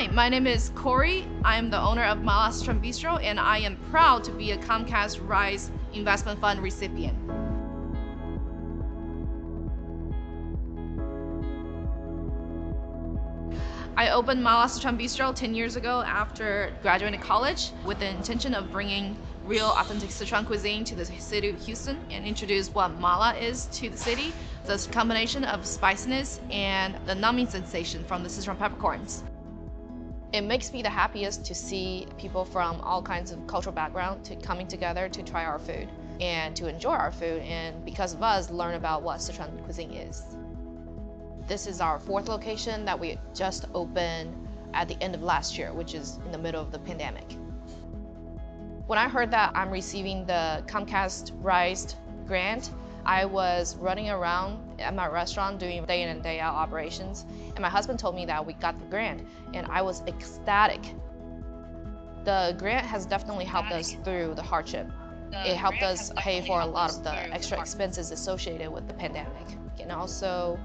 Hi, my name is Corey. I am the owner of Malastron Bistro, and I am proud to be a Comcast RISE investment fund recipient. I opened Malastron Bistro 10 years ago after graduating college with the intention of bringing real authentic Sichuan cuisine to the city of Houston and introduce what mala is to the city, this combination of spiciness and the numbing sensation from the Sichuan peppercorns. It makes me the happiest to see people from all kinds of cultural background coming together to try our food and to enjoy our food, and because of us, learn about what Sichuan cuisine is. This is our 4th location that we just opened at the end of last year, which is in the middle of the pandemic. When I heard that I'm receiving the Comcast RISE grant, I was running around at my restaurant doing day in and day out operations, and my husband told me that we got the grant, and I was ecstatic. The grant has definitely helped us through the hardship. It helped us pay for a lot of the extra expenses associated with the pandemic, and also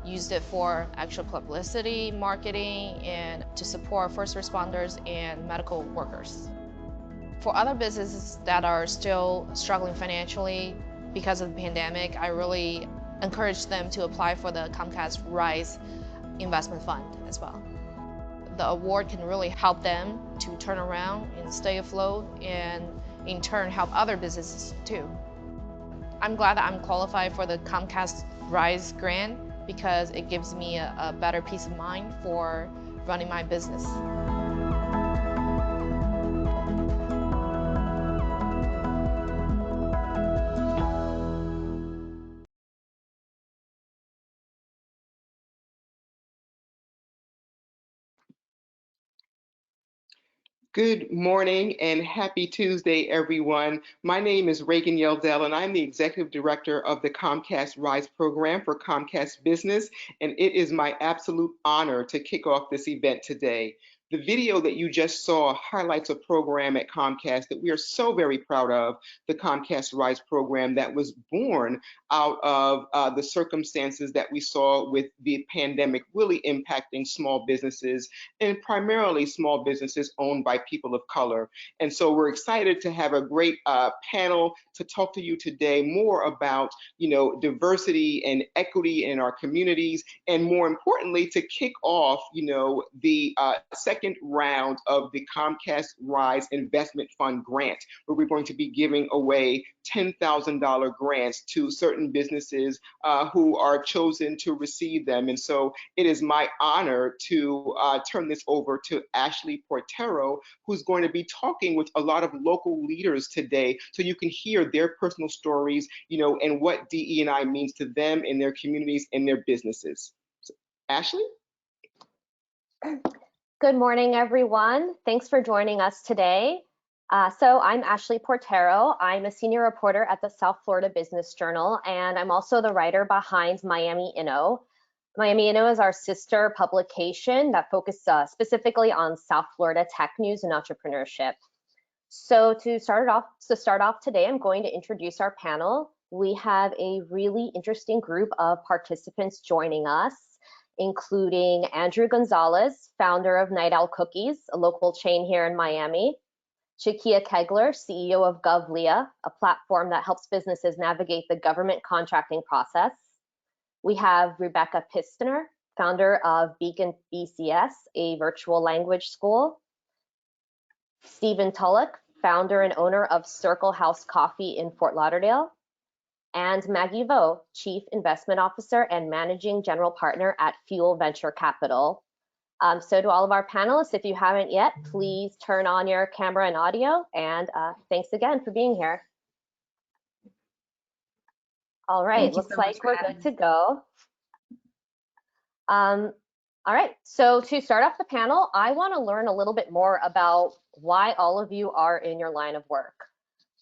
used it for extra publicity, marketing, and to support first responders and medical workers. For other businesses that are still struggling financially because of the pandemic, I really encourage them to apply for the Comcast RISE investment fund as well. The award can really help them to turn around and stay afloat, and in turn help other businesses too. I'm glad that I'm qualified for the Comcast RISE grant because it gives me a better peace of mind for running my business. Good morning and happy Tuesday, everyone. My name is Reagan Yeldell, and I'm the Executive Director of the Comcast RISE program for Comcast Business, and it is my absolute honor to kick off this event today. The video that you just saw highlights a program at Comcast that we are so very proud of, the Comcast RISE program that was born out of the circumstances that we saw with the pandemic really impacting small businesses, and primarily small businesses owned by people of color. And so we're excited to have a great panel to talk to you today more about, diversity and equity in our communities, and more importantly, to kick off, the second round of the Comcast RISE Investment Fund grant, where we're going to be giving away $10,000 grants to certain businesses who are chosen to receive them. And so it is my honor to turn this over to Ashley Portero, who's going to be talking with a lot of local leaders today, so you can hear their personal stories, and what DE&I means to them in their communities and their businesses. So, Ashley? Good morning, everyone. Thanks for joining us today. So I'm Ashley Portero. I'm a senior reporter at the South Florida Business Journal, and I'm also the writer behind Miami Inno. Miami Inno is our sister publication that focuses specifically on South Florida tech news and entrepreneurship. So to start off today, I'm going to introduce our panel. We have a really interesting group of participants joining us, including Andrew Gonzalez, founder of Night Owl Cookies, a local chain here in Miami; Shakia Kegler, CEO of GovLea, a platform that helps businesses navigate the government contracting process. We have Rebecca Pistner, founder of Beacon BCS, a virtual language school; Stephen Tulloch, founder and owner of Circle House Coffee in Fort Lauderdale; and Maggie Vo, Chief Investment Officer and Managing General Partner at Fuel Venture Capital. So to all of our panelists, if you haven't yet, please turn on your camera and audio, and thanks again for being here. All right, looks like we're good to go. All right, so to start off the panel, I want to learn a little bit more about why all of you are in your line of work.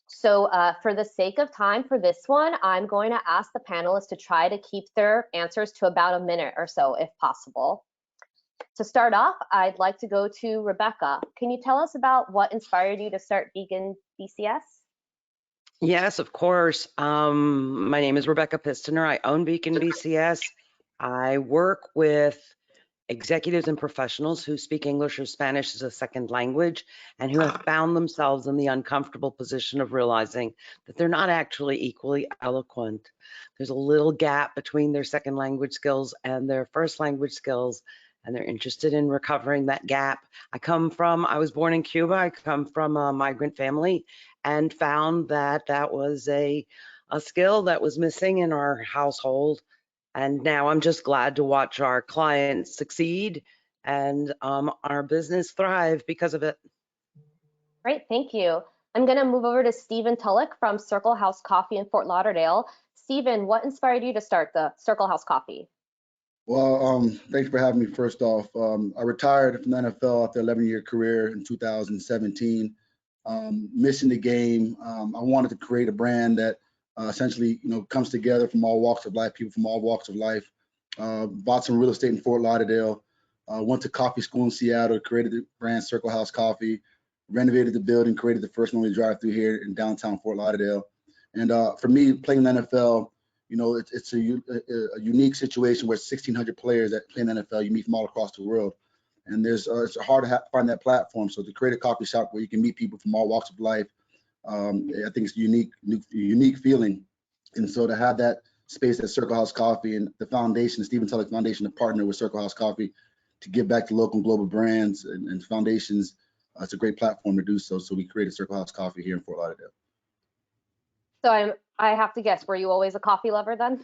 So for the sake of time for this one, I'm going to ask the panelists to try to keep their answers to about a minute or so, if possible. To start off, I'd like to go to Rebecca. Can you tell us about what inspired you to start Beacon BCS? Yes, of course. My name is Rebecca Pistner. I own Beacon BCS. I work with executives and professionals who speak English or Spanish as a second language and who have found themselves in the uncomfortable position of realizing that they're not actually equally eloquent. There's a little gap between their second language skills and their first language skills, and they're interested in recovering that gap. I was born in Cuba. I come from a migrant family and found that that was a skill that was missing in our household. And now I'm just glad to watch our clients succeed and our business thrive because of it. Great, thank you. I'm going to move over to Stephen Tulloch from Circle House Coffee in Fort Lauderdale. Stephen, what inspired you to start the Circle House Coffee? Well, thanks for having me. First off, I retired from the NFL after an 11-year career in 2017. Missing the game, I wanted to create a brand that essentially, comes together from all walks of life, people from all walks of life. Bought some real estate in Fort Lauderdale, went to coffee school in Seattle, created the brand Circle House Coffee, renovated the building, created the first and only drive-through here in downtown Fort Lauderdale. And for me, playing the NFL, it's a unique situation where 1,600 players that play in the NFL, you meet from all across the world. And it's hard to find that platform. So to create a coffee shop where you can meet people from all walks of life, I think it's a unique feeling. And so to have that space at Circle House Coffee and the foundation, the Stephen Tulloch Foundation, to partner with Circle House Coffee to give back to local and global brands and foundations, it's a great platform to do so. So we created Circle House Coffee here in Fort Lauderdale. So I have to guess, were you always a coffee lover then?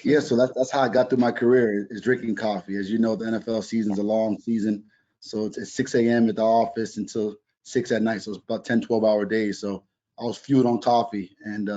Yeah, so that's how I got through my career, is drinking coffee. As you know, the NFL season's a long season. So it's 6 a.m. at the office until 6 at night. So it's about 10, 12-hour days. So I was fueled on coffee. And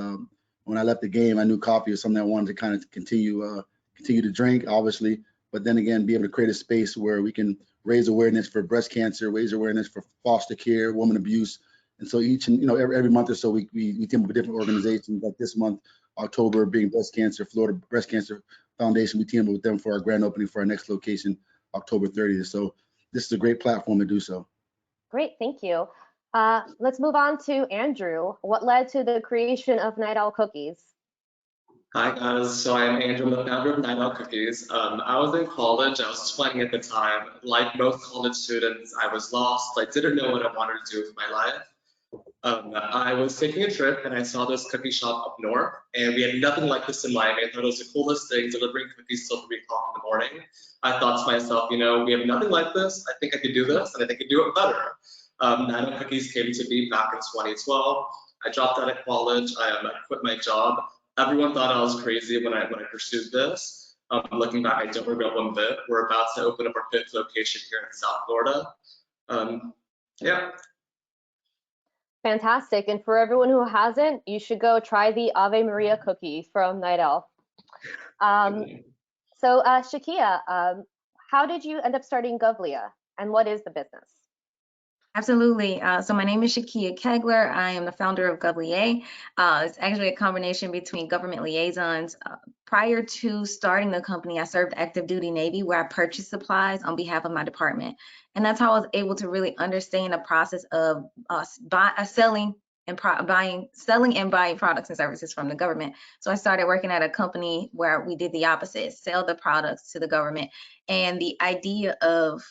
when I left the game, I knew coffee was something I wanted to kind of continue to drink, obviously. But then again, be able to create a space where we can raise awareness for breast cancer, raise awareness for foster care, women abuse. And so every month or so, we team up with different organizations. Like this month, October being breast cancer, Florida Breast Cancer Foundation, we team up with them for our grand opening for our next location, October 30th. So this is a great platform to do so. Great, thank you. Let's move on to Andrew. What led to the creation of Night Owl Cookies? Hi guys, so I'm Andrew, the founder of Night Owl Cookies. I was in college, I was 20 at the time. Like most college students, I was lost. I didn't know what I wanted to do with my life. I was taking a trip and I saw this cookie shop up north, and we had nothing like this in Miami. I thought it was the coolest thing, delivering cookies till 3 o'clock in the morning. I thought to myself, we have nothing like this. I think I could do this, and I think I could do it better. Night Owl Cookies came to be back in 2012. I dropped out of college. I quit my job. Everyone thought I was crazy when I pursued this. Looking back, I don't regret one bit. We're about to open up our 5th location here in South Florida. Yeah. Fantastic. And for everyone who hasn't, you should go try the Ave Maria cookie from Night Owl. So Shakia, how did you end up starting Govlia, and what is the business? Absolutely. So my name is Shakia Kegler. I am the founder of Govlia. It's actually a combination between government liaisons. Prior to starting the company, I served active duty Navy, where I purchased supplies on behalf of my department. And that's how I was able to really understand the process of selling and buying products and services from the government. So I started working at a company where we did the opposite, sell the products to the government. And the idea of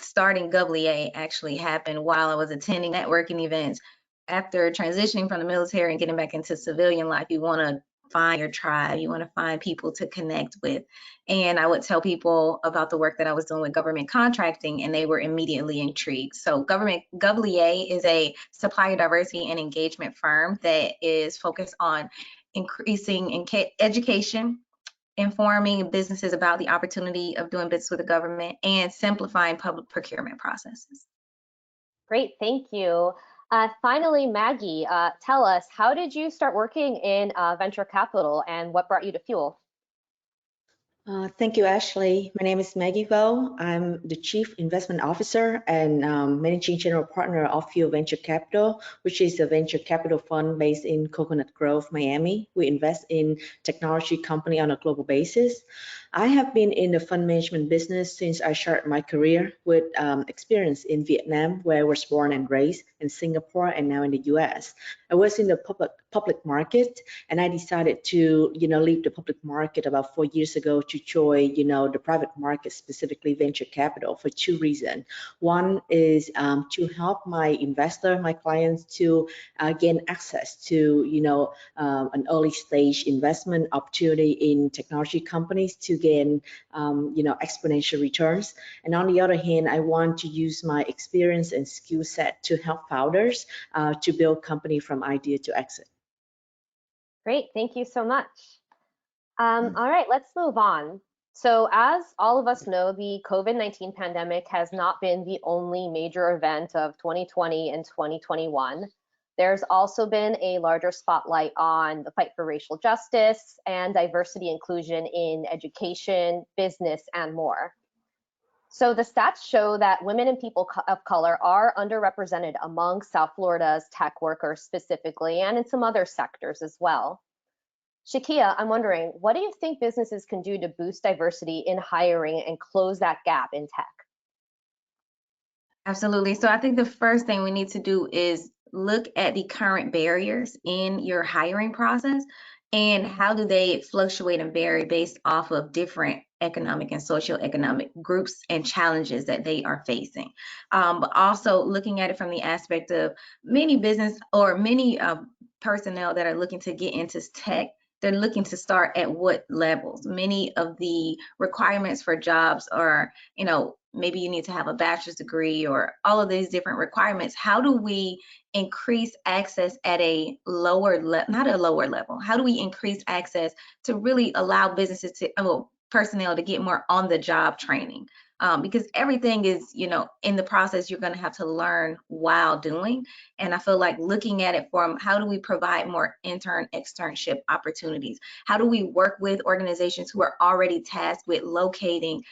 starting Govlia actually happened while I was attending networking events. After transitioning from the military and getting back into civilian life, you want to find your tribe, you want to find people to connect with. And I would tell people about the work that I was doing with government contracting, and they were immediately intrigued. So Govlia is a supplier diversity and engagement firm that is focused on increasing education, informing businesses about the opportunity of doing business with the government, and simplifying public procurement processes. Great, thank you. Finally, Maggie, tell us, how did you start working in venture capital, and what brought you to Fuel? Thank you, Ashley. My name is Maggie Vo. I'm the Chief Investment Officer and Managing General Partner of Fuel Venture Capital, which is a venture capital fund based in Coconut Grove, Miami. We invest in technology companies on a global basis. I have been in the fund management business since I started my career, with experience in Vietnam, where I was born and raised, in Singapore, and now in the US. I was in the public market, and I decided to, leave the public market about 4 years ago to join, the private market, specifically venture capital, for two reasons. One is to help my investor, my clients, to gain access to, an early stage investment opportunity in technology companies to gain, exponential returns. And on the other hand, I want to use my experience and skill set to help founders to build company from idea to exit. Great, thank you so much. All right, let's move on. So as all of us know, the COVID-19 pandemic has not been the only major event of 2020 and 2021. There's also been a larger spotlight on the fight for racial justice and diversity inclusion in education, business, and more. So the stats show that women and people of color are underrepresented among South Florida's tech workers specifically, and in some other sectors as well. Shakia, I'm wondering, what do you think businesses can do to boost diversity in hiring and close that gap in tech? Absolutely. So I think the first thing we need to do is look at the current barriers in your hiring process and how do they fluctuate and vary based off of different economic and socioeconomic groups and challenges that they are facing. But also looking at it from the aspect of many business or many personnel that are looking to get into tech, they're looking to start at what levels. Many of the requirements for jobs are, maybe you need to have a bachelor's degree or all of these different requirements. How do we increase access at a lower level, not a lower level? How do we increase access to really allow businesses to, personnel to get more on the job training? Because everything is, in the process, you're going to have to learn while doing. And I feel like looking at it from how do we provide more externship opportunities? How do we work with organizations who are already tasked with locating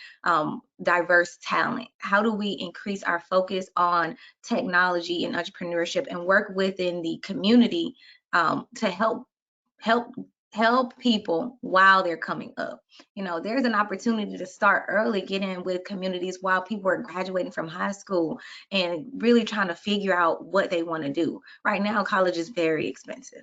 diverse talent? How do we increase our focus on technology and entrepreneurship and work within the community to help people while they're coming up? There's an opportunity to start early, get in with communities while people are graduating from high school and really trying to figure out what they want to do. Right now, college is very expensive.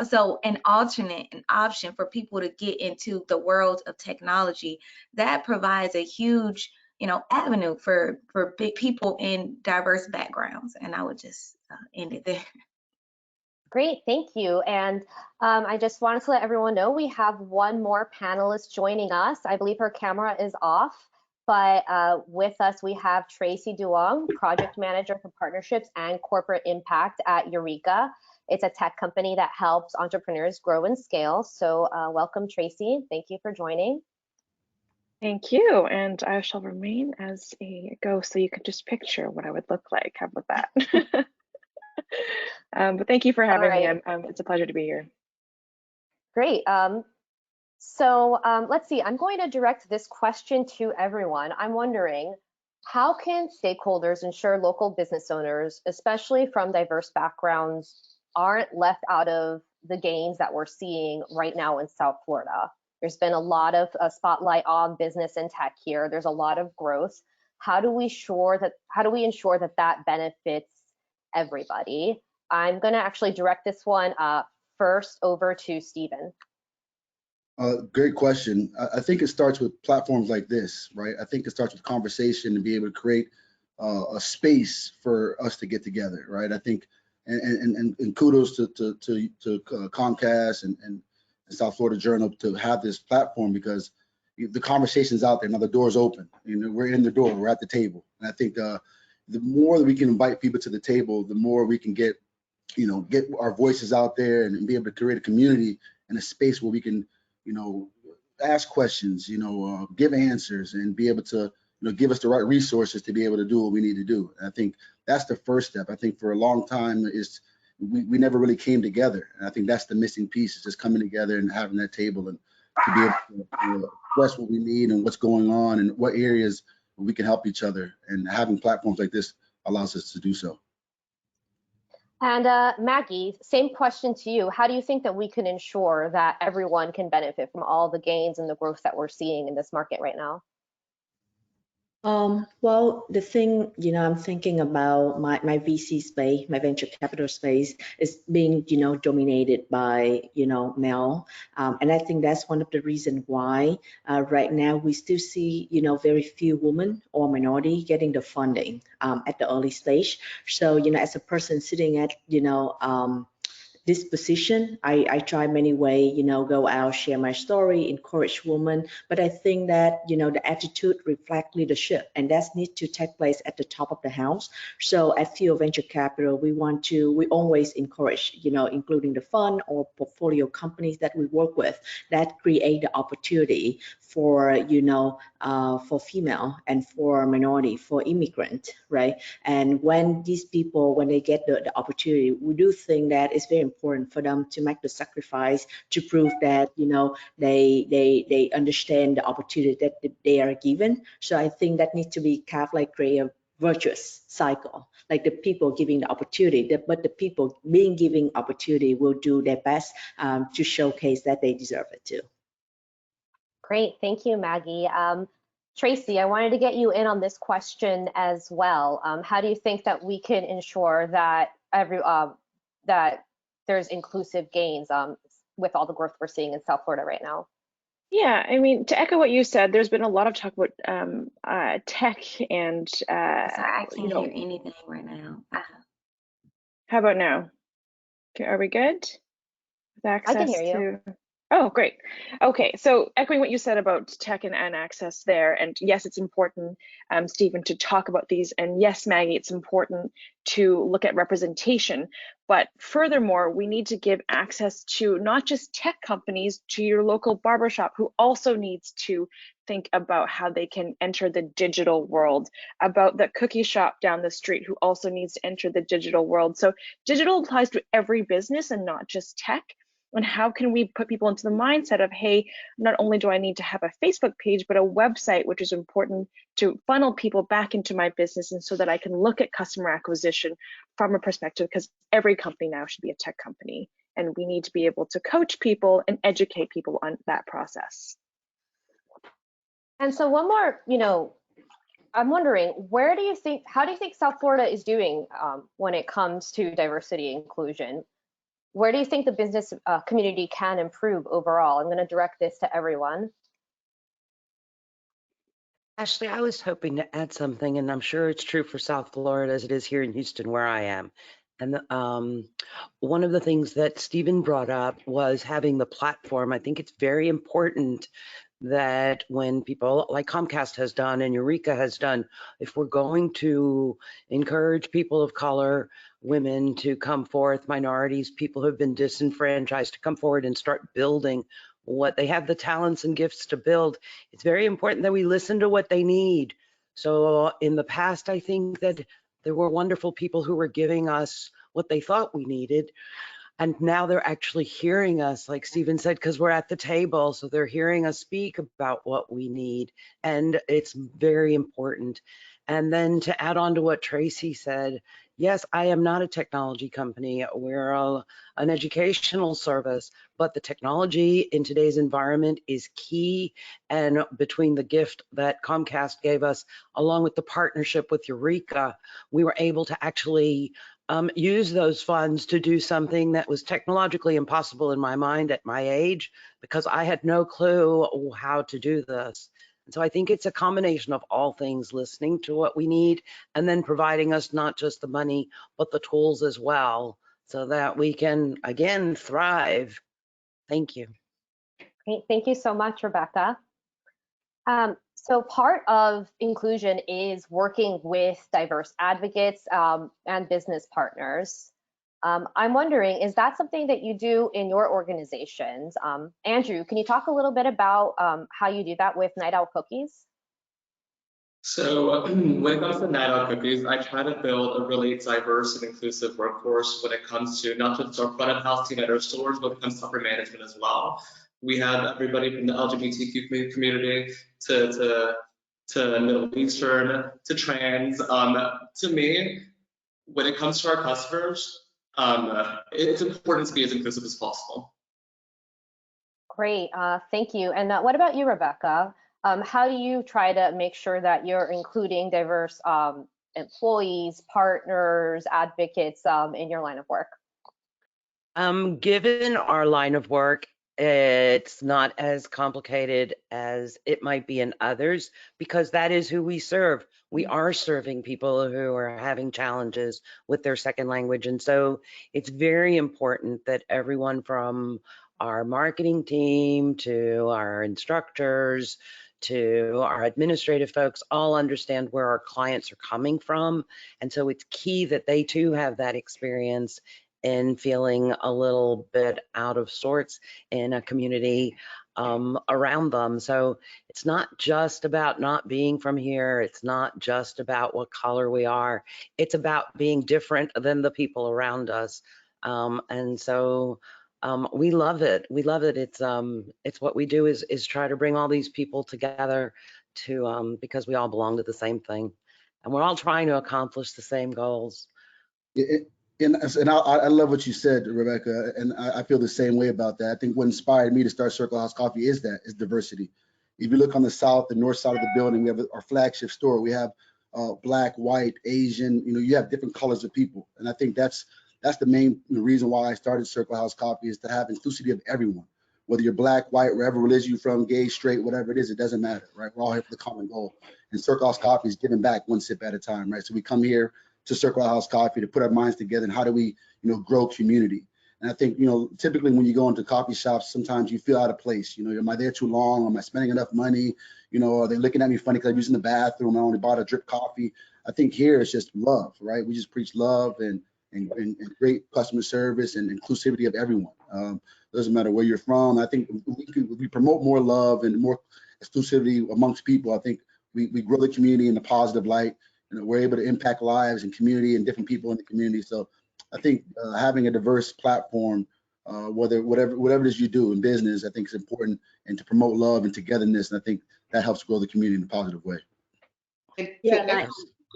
So an option for people to get into the world of technology, that provides a huge, avenue for big people in diverse backgrounds. And I would just end it there. Great, thank you. And I just wanted to let everyone know we have one more panelist joining us. I believe her camera is off, but with us we have Tracy Duong, Project Manager for Partnerships and Corporate Impact at Eureka. It's a tech company that helps entrepreneurs grow and scale. So welcome, Tracy. Thank you for joining. Thank you, and I shall remain as a ghost so you can just picture what I would look like. How about that? But thank you for having me. It's a pleasure to be here. Great. So let's see, I'm going to direct this question to everyone. I'm wondering, how can stakeholders ensure local business owners, especially from diverse backgrounds, aren't left out of the gains that we're seeing right now in South Florida? There's been a lot of spotlight on business and tech here. There's a lot of growth. How do we ensure that that benefits everybody? I'm going to actually direct this one first over to Stephen. Great question. I think it starts with platforms like this, right? I think it starts with conversation and be able to create a space for us to get together, right? I think, and kudos to Comcast and South Florida Journal to have this platform, because the conversation's out there. Now the door's open. We're in the door. We're at the table. And I think the more that we can invite people to the table, the more we can get our voices out there and be able to create a community and a space where we can, ask questions, give answers, and be able to, give us the right resources to be able to do what we need to do. And I think that's the first step. I think for a long time we never really came together. And I think that's the missing piece, is just coming together and having that table and to be able to express what we need and what's going on and what areas we can help each other. And having platforms like this allows us to do so. And Maggie, same question to you. How do you think that we can ensure that everyone can benefit from all the gains and the growth that we're seeing in this market right now? Well, the thing, I'm thinking about my VC space, my venture capital space is being, dominated by, male. And I think that's one of the reasons why right now we still see, very few women or minority getting the funding at the early stage. So, as a person sitting at, this position, I try many ways, go out, share my story, encourage women. But I think that, the attitude reflect leadership, and that needs to take place at the top of the house. So at Fuel Venture Capital, we always encourage, including the fund or portfolio companies that we work with that create the opportunity for, for female and for minority, for immigrant, right? And when these people, when they get the opportunity, we do think that it's very important for them to make the sacrifice to prove that, they understand the opportunity that they are given. So I think that needs to be kind of like create a virtuous cycle, like the people giving the opportunity, but the people being given opportunity will do their best to showcase that they deserve it too. Great, thank you, Maggie. Tracy, I wanted to get you in on this question as well. How do you think that we can ensure that that there's inclusive gains with all the growth we're seeing in South Florida right now? Yeah, I mean, to echo what you said, there's been a lot of talk about tech and So I can't hear anything right now. How about now? Okay, are we good with access I can hear you. Oh, great. Okay, so echoing what you said about tech and access there, and yes, it's important, Stephen, to talk about these, and yes, Maggie, it's important to look at representation, but furthermore, we need to give access to not just tech companies, to your local barbershop who also needs to think about how they can enter the digital world, about the cookie shop down the street who also needs to enter the digital world. So digital applies to every business and not just tech. And how can we put people into the mindset of, hey, not only do I need to have a Facebook page, but a website, which is important to funnel people back into my business, and so that I can look at customer acquisition from a perspective, because every company now should be a tech company. And we need to be able to coach people and educate people on that process. And so one more, I'm wondering, how do you think South Florida is doing when it comes to diversity and inclusion? Where do you think the business community can improve overall? I'm going to direct this to everyone. Ashley, I was hoping to add something, and I'm sure it's true for South Florida as it is here in Houston, where I am. And one of the things that Stephen brought up was having the platform. I think it's very important that when people like Comcast has done and Eureka has done, if we're going to encourage people of color, women to come forth, minorities, people who have been disenfranchised to come forward and start building what they have the talents and gifts to build, it's very important that we listen to what they need. So in the past, I think that there were wonderful people who were giving us what they thought we needed. And now they're actually hearing us, like Stephen said, because we're at the table. So they're hearing us speak about what we need. And it's very important. And then to add on to what Tracy said, yes, I am not a technology company. We're an educational service, but the technology in today's environment is key. And between the gift that Comcast gave us, along with the partnership with Eureka, we were able to actually use those funds to do something that was technologically impossible in my mind at my age, because I had no clue how to do this. And so I think it's a combination of all things, listening to what we need and then providing us not just the money, but the tools as well, so that we can, again, thrive. Thank you. Great. Thank you so much, Rebecca. So part of inclusion is working with diverse advocates and business partners. I'm wondering, is that something that you do in your organizations? Andrew, can you talk a little bit about how you do that with Night Owl Cookies? So when it comes to Night Owl Cookies, I try to build a really diverse and inclusive workforce when it comes to not just our front of house team at our stores, but when it comes to upper management as well. We have everybody from the LGBTQ community to Middle Eastern to trans. To me, when it comes to our customers, it's important to be as inclusive as possible. Great, thank you. And what about you, Rebecca? how do you try to make sure that you're including diverse employees, partners, advocates in your line of work? Given our line of work, it's not as complicated as it might be in others because that is who we serve. We are serving people who are having challenges with their second language. And so it's very important that everyone from our marketing team to our instructors to our administrative folks all understand where our clients are coming from. And so it's key that they too have that experience and feeling a little bit out of sorts in a community around them. So it's not just about not being from here. It's not just about what color we are. It's about being different than the people around us. And so we love it. We love it. It's what we do is try to bring all these people together to because we all belong to the same thing, and we're all trying to accomplish the same goals. And I love what you said, Rebecca, and I feel the same way about that. I think what inspired me to start Circle House Coffee is diversity. If you look on the south and north side of the building, we have our flagship store. We have Black, white, Asian. You have different colors of people, and I think that's the main reason why I started Circle House Coffee, is to have inclusivity of everyone, whether you're Black, white, wherever religion you're from, gay, straight, whatever it is, it doesn't matter, right? We're all here for the common goal, and Circle House Coffee is giving back one sip at a time, right? So we come here to Circle House Coffee to put our minds together and how do we, grow community. And I think, typically when you go into coffee shops, sometimes you feel out of place. Am I there too long? Am I spending enough money? Are they looking at me funny because I'm using the bathroom? I only bought a drip coffee. I think here it's just love, right? We just preach love and great customer service and inclusivity of everyone. Doesn't matter where you're from. I think we promote more love and more exclusivity amongst people. I think we grow the community in a positive light. We're able to impact lives and community and different people in the community. So I think having a diverse platform, whatever it is you do in business, I think is important, and to promote love and togetherness. And I think that helps grow the community in a positive way.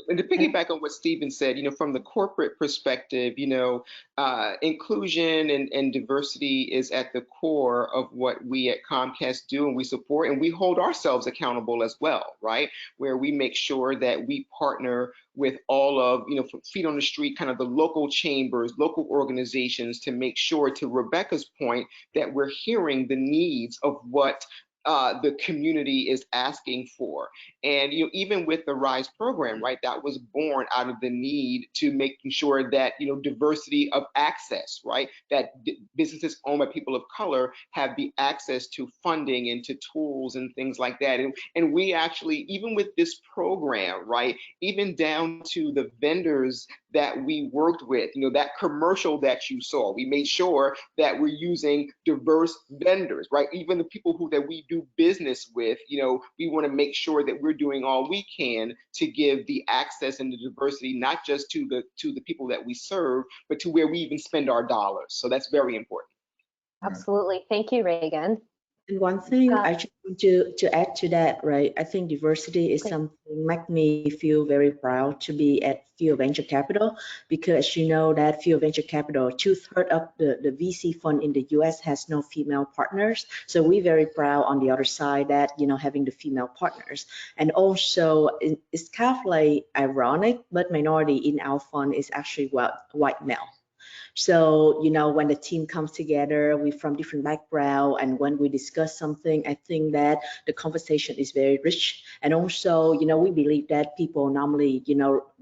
And to piggyback on what Stephen said, from the corporate perspective, inclusion and diversity is at the core of what we at Comcast do, and we support, and we hold ourselves accountable as well, right? Where we make sure that we partner with all of, from feet on the street, kind of the local chambers, local organizations, to make sure, to Rebecca's point, that we're hearing the needs of what the community is asking for. And even with the RISE program, right, that was born out of the need to making sure that diversity of access, right, that businesses owned by people of color have the access to funding and to tools and things like that. And we actually, even with this program, right, even down to the vendors that we worked with, that commercial that you saw, we made sure that we're using diverse vendors, right? Even the people that we do business with, we want to make sure that we're doing all we can to give the access and the diversity, not just to the people that we serve, but to where we even spend our dollars. So that's very important. Absolutely. Thank you, Reagan. And one thing I just want to add to that, right? I think diversity is something make me feel very proud to be at Field Venture Capital, because that Field Venture Capital, 2/3 of the VC fund in the US has no female partners. So we're very proud on the other side that, having the female partners. And also it's kind of like ironic, but minority in our fund is actually white male. So, when the team comes together, we're from different backgrounds, and when we discuss something, I think that the conversation is very rich. And also, we believe that people normally,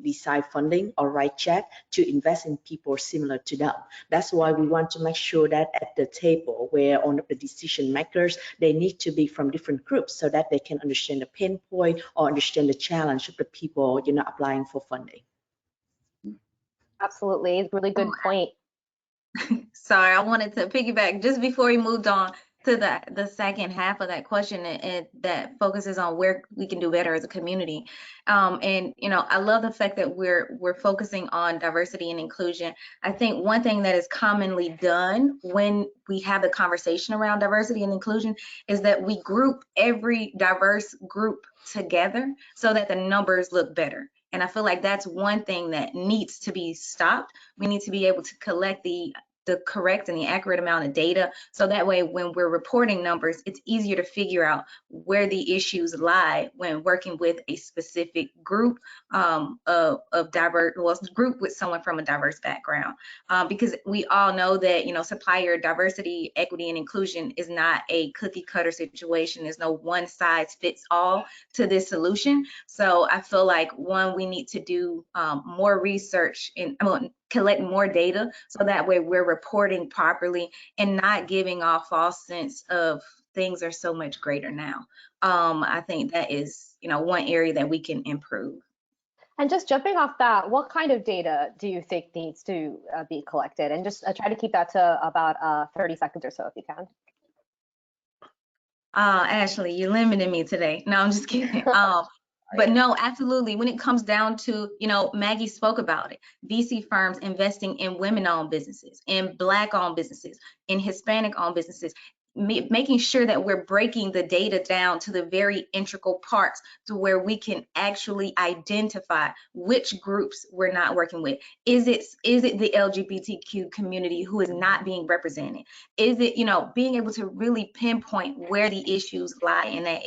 decide funding or write check to invest in people similar to them. That's why we want to make sure that at the table, where on the decision makers, they need to be from different groups so that they can understand the pain point or understand the challenge of the people, applying for funding. Absolutely, really good point. Sorry, I wanted to piggyback just before we moved on to the second half of that question, and that focuses on where we can do better as a community. And I love the fact that we're focusing on diversity and inclusion. I think one thing that is commonly done when we have the conversation around diversity and inclusion is that we group every diverse group together so that the numbers look better. And I feel like that's one thing that needs to be stopped. We need to be able to collect the the correct and the accurate amount of data. So that way, when we're reporting numbers, it's easier to figure out where the issues lie when working with a specific group of diverse, well, group with someone from a diverse background. Because we all know that, you know, supplier diversity, equity, and inclusion is not a cookie cutter situation. There's no one size fits all to this solution. So I feel like, one, we need to do more research and collect more data, so that way we're reporting properly and not giving off false sense of things are so much greater now. I think that is, you know, one area that we can improve. And just jumping off that, what kind of data do you think needs to be collected? And just try to keep that to about 30 seconds or so if you can. Ashley, you limited me today. No, I'm just kidding. But no, absolutely. When it comes down to, you know, Maggie spoke about it, VC firms investing in women-owned businesses, in Black-owned businesses, in Hispanic-owned businesses, making sure that we're breaking the data down to the very integral parts to where we can actually identify which groups we're not working with. Is it the LGBTQ community who is not being represented? Is it, you know, being able to really pinpoint where the issues lie in that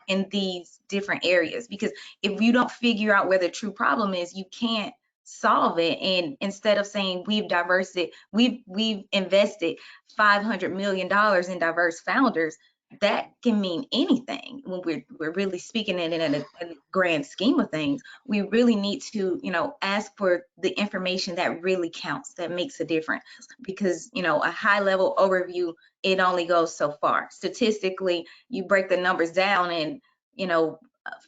in these different areas? Because if you don't figure out where the true problem is, you can't solve it. And instead of saying we've invested $500 million in diverse founders, that can mean anything. When we're really speaking it in a grand scheme of things, we really need to, you know, ask for the information that really counts, that makes a difference. Because, you know, a high level overview, it only goes so far. Statistically, you break the numbers down and, you know,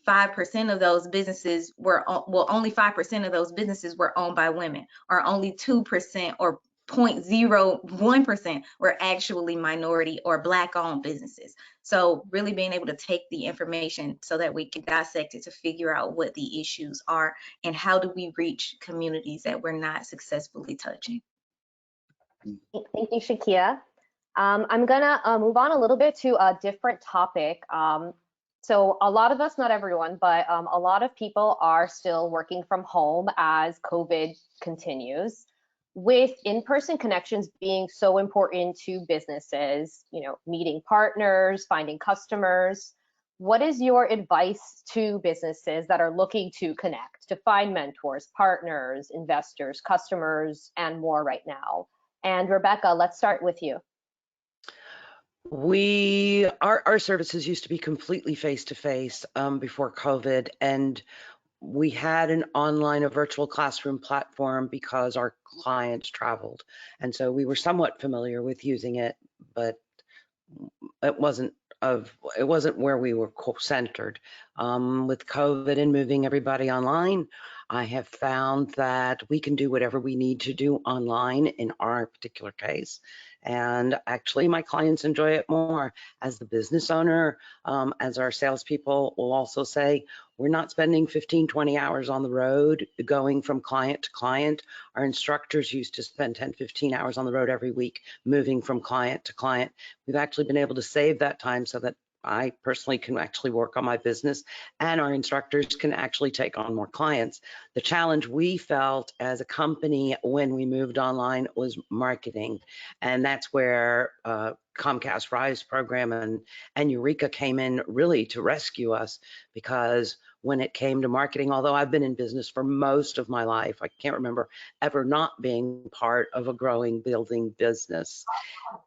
5% of those businesses were, well, only 5% of those businesses were owned by women, or only 2% or 0.01% were actually minority or Black-owned businesses. So really being able to take the information so that we can dissect it to figure out what the issues are and how do we reach communities that we're not successfully touching. Thank you, Shakia. I'm gonna move on a little bit to a different topic. So a lot of us, not everyone, but a lot of people are still working from home as COVID continues. With in-person connections being so important to businesses, you know, meeting partners, finding customers, what is your advice to businesses that are looking to connect, to find mentors, partners, investors, customers, and more right now? And Rebecca, let's start with you. Our services used to be completely face-to-face before COVID, and we had an online, a virtual classroom platform because our clients traveled, and so we were somewhat familiar with using it, but it wasn't where we were centered. With COVID and moving everybody online, I have found that we can do whatever we need to do online in our particular case. And actually, my clients enjoy it more. As the business owner, as our salespeople will also say, we're not spending 15, 20 hours on the road going from client to client. Our instructors used to spend 10, 15 hours on the road every week, moving from client to client. We've actually been able to save that time so that I personally can actually work on my business and our instructors can actually take on more clients. The challenge we felt as a company when we moved online was marketing. And that's where Comcast RISE program and Eureka came in really to rescue us, because when it came to marketing, although I've been in business for most of my life, I can't remember ever not being part of a growing, building business.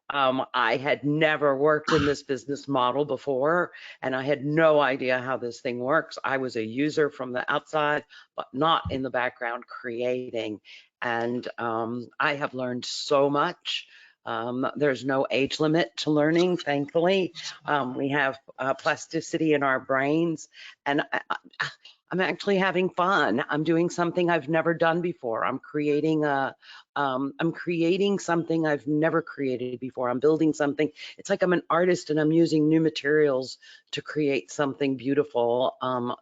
I had never worked in this business model before, and I had no idea how this thing works. I was a user from the outside, but not in the background creating. And I have learned so much. There's no age limit to learning, thankfully. We have plasticity in our brains, and I'm actually having fun. I'm doing something I've never done before. I'm creating something I've never created before. I'm building something. It's like I'm an artist and I'm using new materials to create something beautiful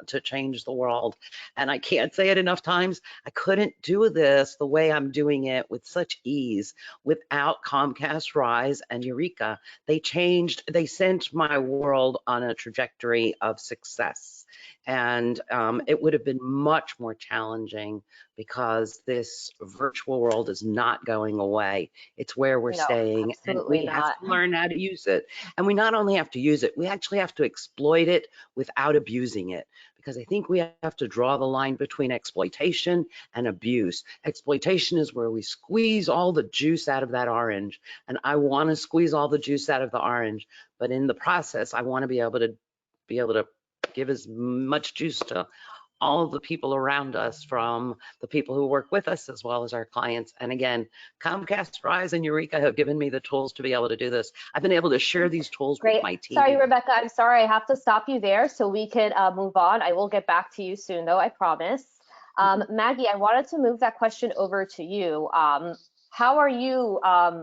to change the world. And I can't say it enough times. I couldn't do this the way I'm doing it with such ease without Comcast RISE and Eureka. They sent my world on a trajectory of success. And it would have been much more challenging because this virtual world is not going away. It's where we're No, staying, and absolutely we have not. to learn how to use it. And we not only have to use it, we actually have to exploit it without abusing it. Because I think we have to draw the line between exploitation and abuse. Exploitation is where we squeeze all the juice out of that orange, and I want to squeeze all the juice out of the orange, but in the process, I want to be able to give as much juice to all of the people around us, from the people who work with us as well as our clients. And again, Comcast RISE and Eureka have given me the tools to be able to do this. I've been able to share these tools with Great. my team. Sorry, Rebecca, I'm sorry. I have to stop you there so we can move on. I will get back to you soon, though, I promise. Maggie, I wanted to move that question over to you. How are you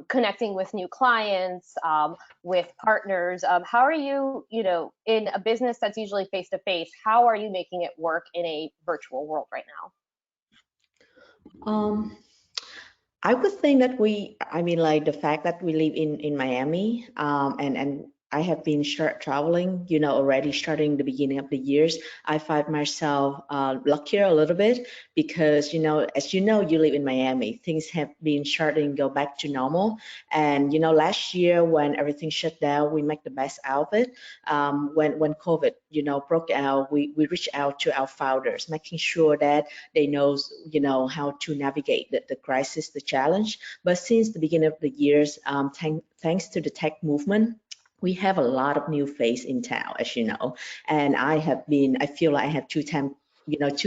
connecting with new clients, with partners? How are you, in a business that's usually face-to-face, how are you making it work in a virtual world right now? I would think that like the fact that we live in Miami, and I have been traveling, already starting the beginning of the years. I find myself luckier a little bit because, as you live in Miami, things have been starting to go back to normal. And, last year when everything shut down, we make the best out of it. When COVID, broke out, we reached out to our founders, making sure that they know, how to navigate the crisis, the challenge. But since the beginning of the years, thanks to the tech movement, we have a lot of new face in town, as you know, and I feel like I have two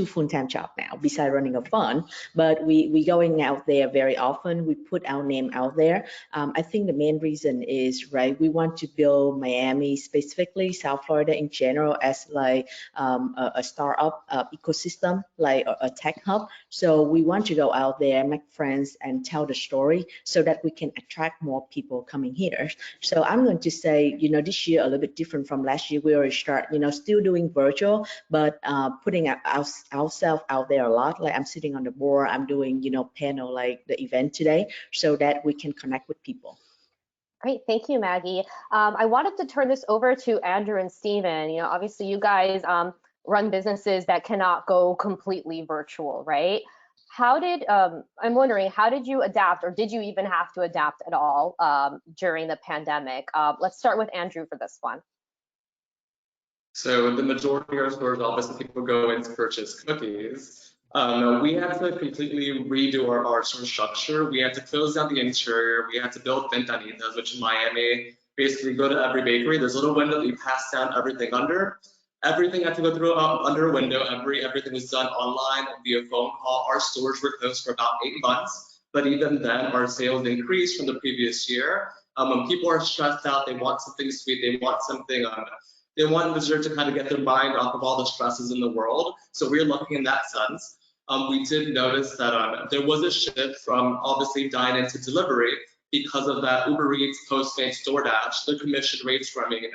full-time jobs now besides running a fund, but we going out there very often. We put our name out there. I think the main reason is, right, we want to build Miami, specifically South Florida in general, as like a startup ecosystem, like a tech hub. So we want to go out there, make friends, and tell the story so that we can attract more people coming here. So I'm going to say, this year a little bit different from last year. We already start, still doing virtual, but putting ourselves out there a lot. Like I'm sitting on the board, I'm doing, panel like the event today, so that we can connect with people. Great, thank you, Maggie. I wanted to turn this over to Andrew and Steven. Obviously you guys run businesses that cannot go completely virtual, right? I'm wondering, how did you adapt, or did you even have to adapt at all during the pandemic? Let's start with Andrew for this one. So the majority of our stores, obviously, people go in to purchase cookies. We had to completely redo our store structure. We had to close down the interior. We had to build ventanitas, which in Miami, basically go to every bakery. There's a little window that you pass down everything under. Everything had to go through under a window. Everything was done online via phone call. Our stores were closed for about 8 months, but even then, our sales increased from the previous year. When people are stressed out, they want something sweet. They want something. They want dessert to kind of get their mind off of all the stresses in the world. So we're lucky in that sense. We did notice that there was a shift from obviously dine-in to delivery because of that Uber Eats, Postmates, DoorDash, the commission rates running.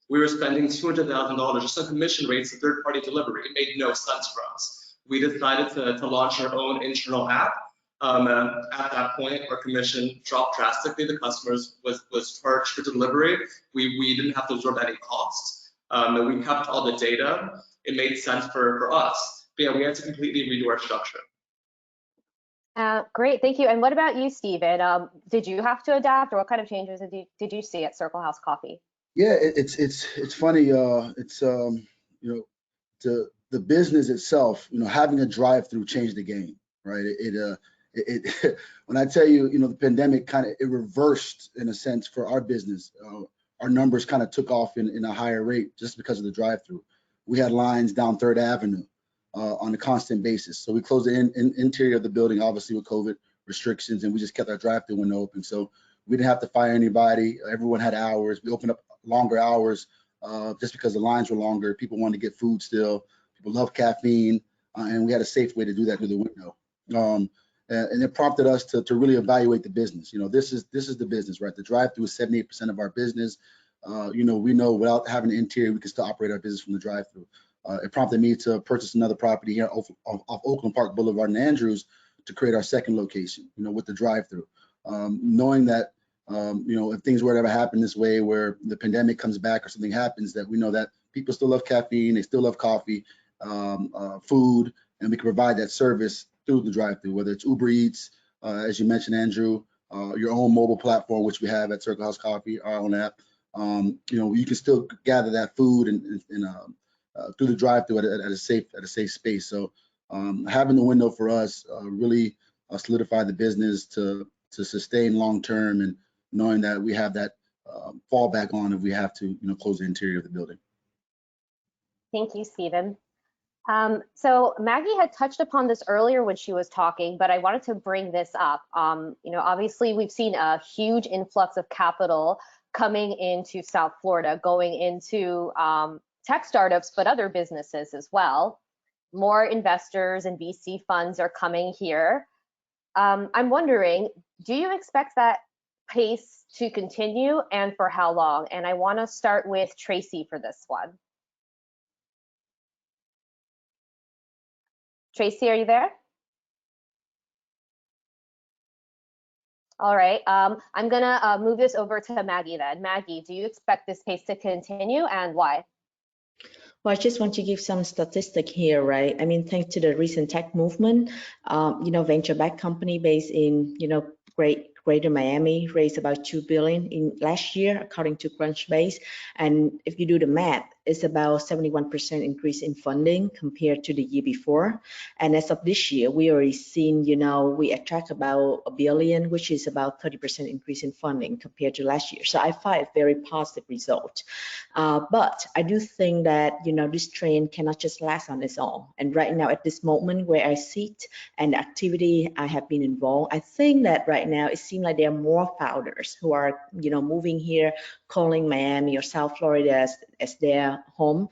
We were spending $200,000 just on commission rates of third-party delivery. It made no sense for us. We decided to launch our own internal app. At that point, our commission dropped drastically. The customers was charged for delivery. We didn't have to absorb any costs. We kept all the data. It made sense for us. But yeah, we had to completely redo our structure. Great, thank you. And what about you, Steven? Did you have to adapt, or what kind of changes did you see at Circle House Coffee? Yeah, it's funny. The business itself, having a drive-through changed the game, right? It when I tell you, the pandemic it reversed in a sense for our business. Our numbers kind of took off in a higher rate just because of the drive-through. We had lines down 3rd Avenue on a constant basis. So we closed the interior of the building, obviously with COVID restrictions, and we just kept our drive-through window open. So we didn't have to fire anybody. Everyone had hours. We opened up longer hours just because the lines were longer. People wanted to get food still. People love caffeine, and we had a safe way to do that through the window. And it prompted us to really evaluate the business. This is the business, right? The drive-through is 78% of our business. We know without having an interior, we can still operate our business from the drive-through. It prompted me to purchase another property here off Oakland Park Boulevard in Andrews to create our second location, with the drive-through. Knowing that, if things were to ever happen this way, where the pandemic comes back or something happens, that we know that people still love caffeine, they still love coffee, food, and we can provide that service through the drive-through, whether it's Uber Eats, as you mentioned, Andrew, your own mobile platform, which we have at Circle House Coffee, our own app. You know, you can still gather that food and through the drive-through at a safe space. So having the window for us really solidified the business to sustain long term, and knowing that we have that fallback on if we have to, you know, close the interior of the building. Thank you, Stephen. So Maggie had touched upon this earlier when she was talking, but I wanted to bring this up. You know, obviously we've seen a huge influx of capital coming into South Florida, going into tech startups, but other businesses as well. More investors and VC funds are coming here. I'm wondering, do you expect that pace to continue, and for how long? And I want to start with Tracy for this one. Tracy, are you there? All right, I'm gonna move this over to Maggie then. Maggie, do you expect this pace to continue, and why? Well, I just want to give some statistic here, right? I mean, thanks to the recent tech movement, you know, venture-backed company based in, you know, Greater Miami raised about $2 billion in last year, according to Crunchbase. And if you do the math, it's about 71% increase in funding compared to the year before. And as of this year, we already seen, you know, we attract about $1 billion, which is about 30% increase in funding compared to last year. So I find a very positive result. But I do think that, you know, this trend cannot just last on its own. And right now, at this moment where I sit and the activity I have been involved, I think that right now it seems like there are more founders who are, you know, moving here, calling Miami or South Florida as their home,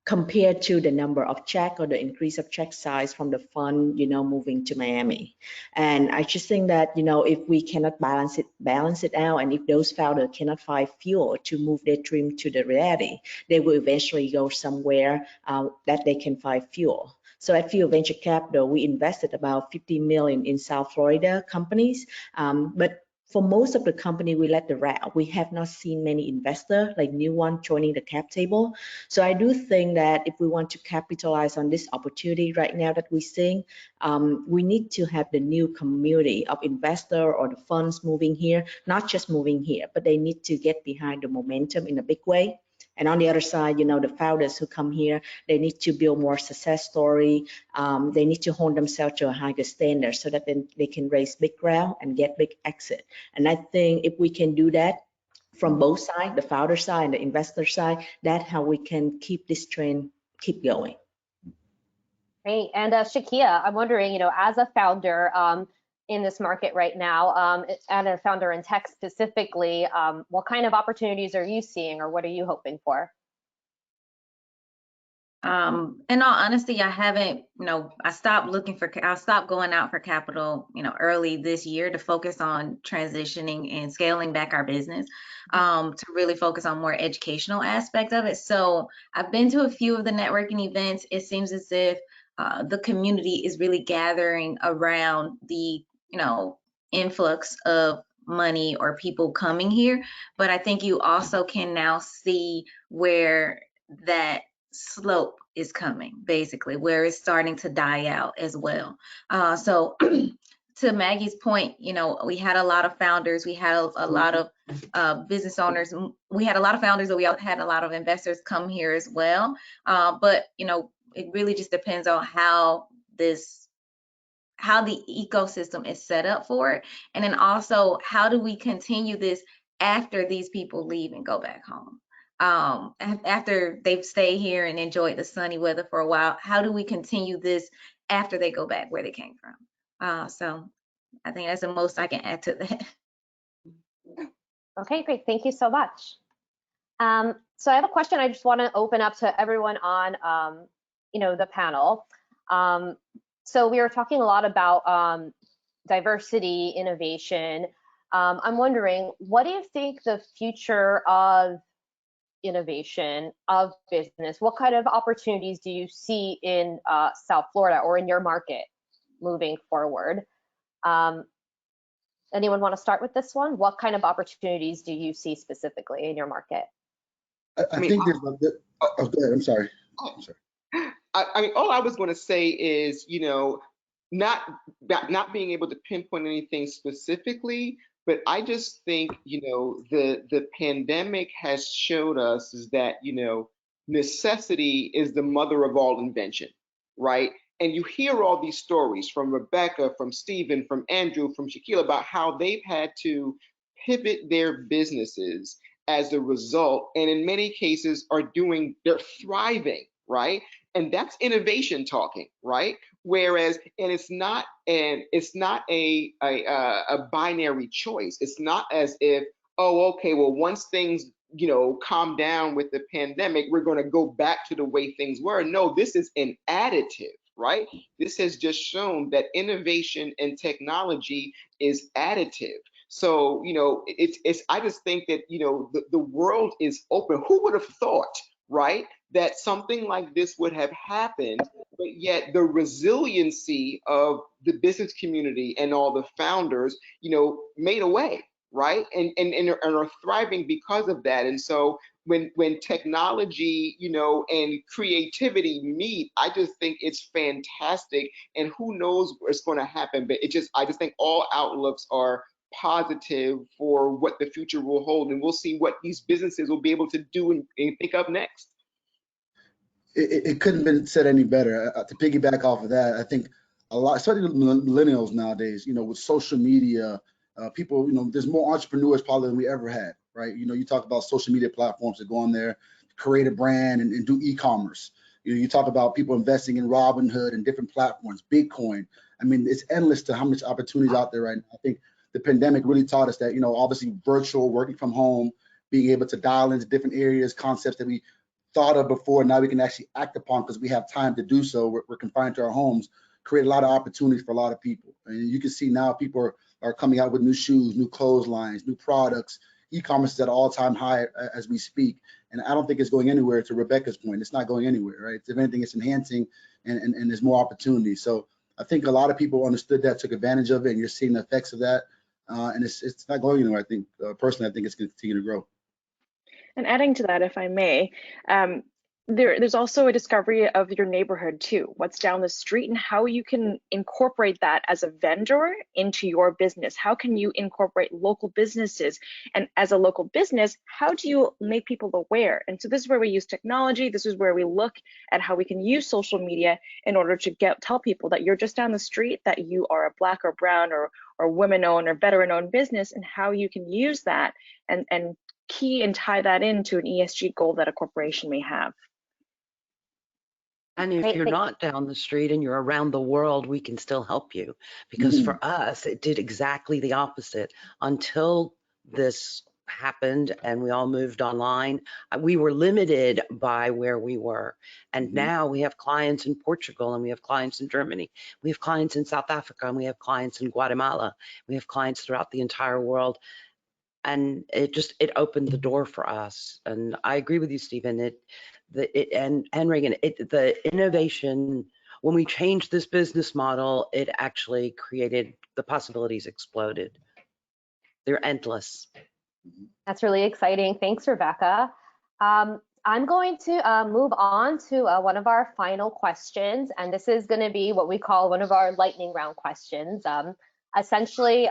compared to the number of check or the increase of check size from the fund, you know, moving to Miami. And I just think that, you know, if we cannot balance it out, and if those founders cannot find fuel to move their dream to the reality, they will eventually go somewhere that they can find fuel. So at Fuel Venture Capital, we invested about $50 million in South Florida companies, but for most of the company, we let the route. We have not seen many investors, like new one, joining the cap table. So I do think that if we want to capitalize on this opportunity right now that we're seeing, we need to have the new community of investor or the funds moving here, not just moving here, but they need to get behind the momentum in a big way. And on the other side, you know, the founders who come here, they need to build more success story. They need to hold themselves to a higher standard so that then they can raise big round and get big exit. And I think if we can do that from both sides, the founder side and the investor side, that's how we can keep this trend keep going. Great. And Shakia, I'm wondering, you know, as a founder in this market right now, and a founder in tech specifically, what kind of opportunities are you seeing, or what are you hoping for? In all honesty, I haven't, you know, I stopped going out for capital, you know, early this year to focus on transitioning and scaling back our business, to really focus on more educational aspects of it. So I've been to a few of the networking events. It seems as if the community is really gathering around the, you know, influx of money or people coming here. But I think you also can now see where that slope is coming, basically, where it's starting to die out as well. So to Maggie's point, you know, we had a lot of founders, we had a lot of business owners, we had a lot of founders, but we had a lot of investors come here as well. But, you know, it really just depends on how the ecosystem is set up for it. And then also, how do we continue this after these people leave and go back home? After they've stayed here and enjoyed the sunny weather for a while, how do we continue this after they go back where they came from? So I think that's the most I can add to that. Okay, great. Thank you so much. So I have a question I just want to open up to everyone on, you know, the panel. So we were talking a lot about diversity, innovation. I'm wondering, what do you think the future of innovation, of business, what kind of opportunities do you see in South Florida or in your market moving forward? Anyone want to start with this one? What kind of opportunities do you see specifically in your market? I think there's oh, go ahead. I'm sorry. I mean, all I was going to say is, not being able to pinpoint anything specifically, but I just think, the pandemic has showed us is that, necessity is the mother of all invention, right? And you hear all these stories from Rebecca, from Stephen, from Andrew, from Shaquille about how they've had to pivot their businesses as a result, and in many cases they're thriving, right? And that's innovation talking, right? Whereas, and it's not a binary choice. It's not as if, oh, okay, well, once things calm down with the pandemic, we're going to go back to the way things were. No, this is an additive, right? This has just shown that innovation and technology is additive. So, I just think that, the world is open. Who would have thought, right, that something like this would have happened, but yet the resiliency of the business community and all the founders, made a way, right? And are thriving because of that. And so when technology, and creativity meet, I just think it's fantastic. And who knows what's going to happen, but I just think all outlooks are positive for what the future will hold, and we'll see what these businesses will be able to do and think of next. It couldn't have been said any better. To piggyback off of that, I think a lot, especially millennials nowadays, with social media, people, there's more entrepreneurs probably than we ever had, right? You talk about social media platforms that go on there, create a brand and do e-commerce. You talk about people investing in Robinhood and different platforms, Bitcoin. I mean, it's endless to how much opportunities out there right now. I think the pandemic really taught us that, obviously virtual, working from home, being able to dial into different areas, concepts that we thought of before, now we can actually act upon because we have time to do so. We're confined to our homes, create a lot of opportunities for a lot of people. And you can see now people are coming out with new shoes, new clotheslines, new products. E-commerce is at an all-time high as we speak. And I don't think it's going anywhere. To Rebecca's point, it's not going anywhere, right? If anything, it's enhancing and there's more opportunities. So I think a lot of people understood that, took advantage of it, and you're seeing the effects of that. And it's not going anywhere. I think personally, I think it's going to continue to grow. And adding to that, if I may, there's also a discovery of your neighborhood too, what's down the street and how you can incorporate that as a vendor into your business. How can you incorporate local businesses? And as a local business, how do you make people aware? And so this is where we use technology. This is where we look at how we can use social media in order to tell people that you're just down the street, that you are a Black or brown or women-owned or veteran-owned business, and how you can use that and key and tie that into an ESG goal that a corporation may have. And if you're not down the street and you're around the world, we can still help you. Because for us, it did exactly the opposite. Until this happened and we all moved online, we were limited by where we were. And now we have clients in Portugal, and we have clients in Germany. We have clients in South Africa, and we have clients in Guatemala. We have clients throughout the entire world. And it opened the door for us. And I agree with you, Stephen. And Reagan, the innovation, when we changed this business model, it actually created, the possibilities exploded. They're endless. That's really exciting. Thanks, Rebecca. I'm going to move on to one of our final questions, and this is going to be what we call one of our lightning round questions. Essentially,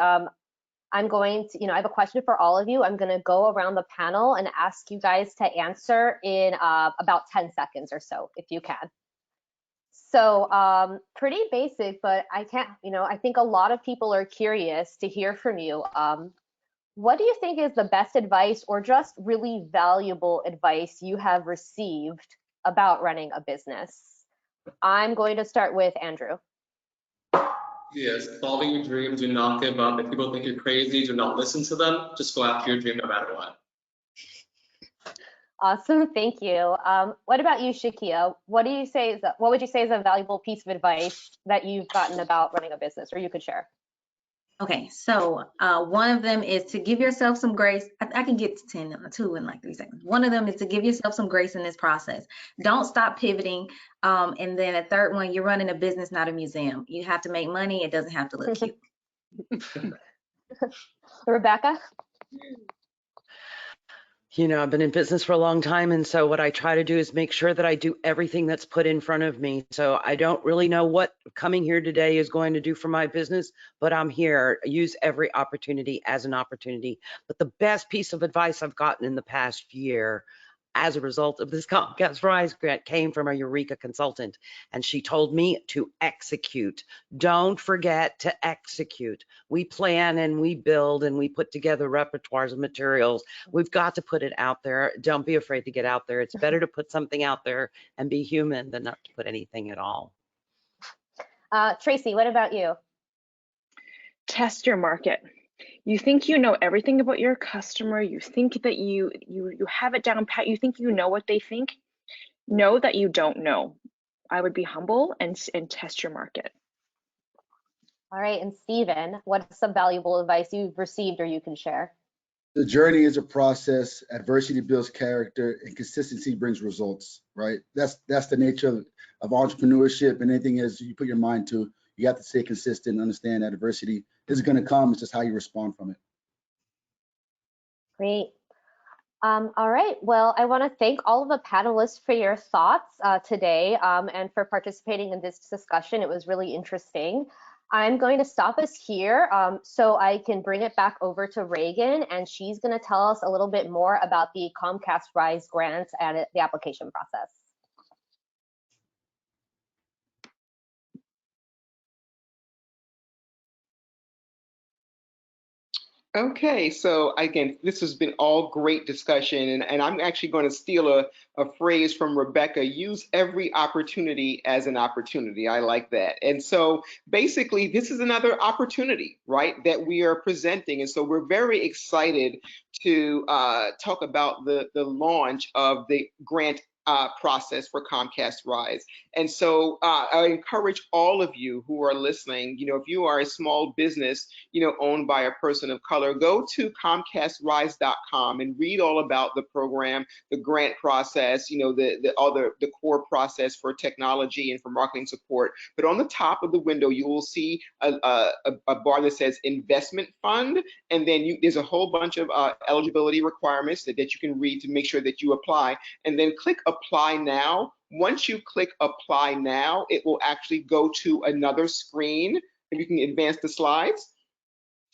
I'm going to, I have a question for all of you. I'm going to go around the panel and ask you guys to answer in about 10 seconds or so, if you can. So pretty basic, but I think a lot of people are curious to hear from you. What do you think is the best advice or just really valuable advice you have received about running a business? I'm going to start with Andrew. Yes, following your dream, do not give up. If people think you're crazy, do not listen to them. Just go after your dream no matter what. Awesome, thank you. What about you, Shakia? What would you say is a valuable piece of advice that you've gotten about running a business, or you could share? Okay, so one of them is to give yourself some grace. I can get to 10, 2 in like 3 seconds. One of them is to give yourself some grace in this process. Don't stop pivoting. And then a third one, you're running a business, not a museum. You have to make money. It doesn't have to look cute. Rebecca? You know, I've been in business for a long time, and so what I try to do is make sure that I do everything that's put in front of me. So I don't really know what coming here today is going to do for my business, but I'm here. I use every opportunity as an opportunity. But the best piece of advice I've gotten in the past year as a result of this Comcast RISE grant came from a Eureka consultant, and she told me to execute. Don't forget to execute. We plan and we build and we put together repertoires of materials. We've got to put it out there. Don't be afraid to get out there. It's better to put something out there and be human than not to put anything at all. Tracy, what about you? Test your market. You think you know everything about your customer. You think that you have it down pat. You think you know what they think. Know that you don't know. I would be humble and test your market. All right, and Stephen, what's some valuable advice you've received or you can share? The journey is a process. Adversity builds character, and consistency brings results. Right? That's the nature of entrepreneurship, and anything as you put your mind to, you have to stay consistent. Understand that adversity is going to come. It's just how you respond from it. Great. All right. Well, I want to thank all of the panelists for your thoughts today and for participating in this discussion. It was really interesting. I'm going to stop us here so I can bring it back over to Reagan, and she's going to tell us a little bit more about the Comcast RISE grant and the application process. Okay, so again, this has been all great discussion, and I'm actually going to steal a phrase from Rebecca: use every opportunity as an opportunity. I like that. And so basically, this is another opportunity, right, that we are presenting. And so we're very excited to talk about the launch of the grant process for Comcast RISE. And so I encourage all of you who are listening, if you are a small business, owned by a person of color, go to ComcastRISE.com and read all about the program, the grant process, the core process for technology and for marketing support. But on the top of the window, you will see a bar that says investment fund, and then there's a whole bunch of eligibility requirements that you can read to make sure that you apply, and then click apply now. Once you click apply now, it will actually go to another screen. If you can advance the slides.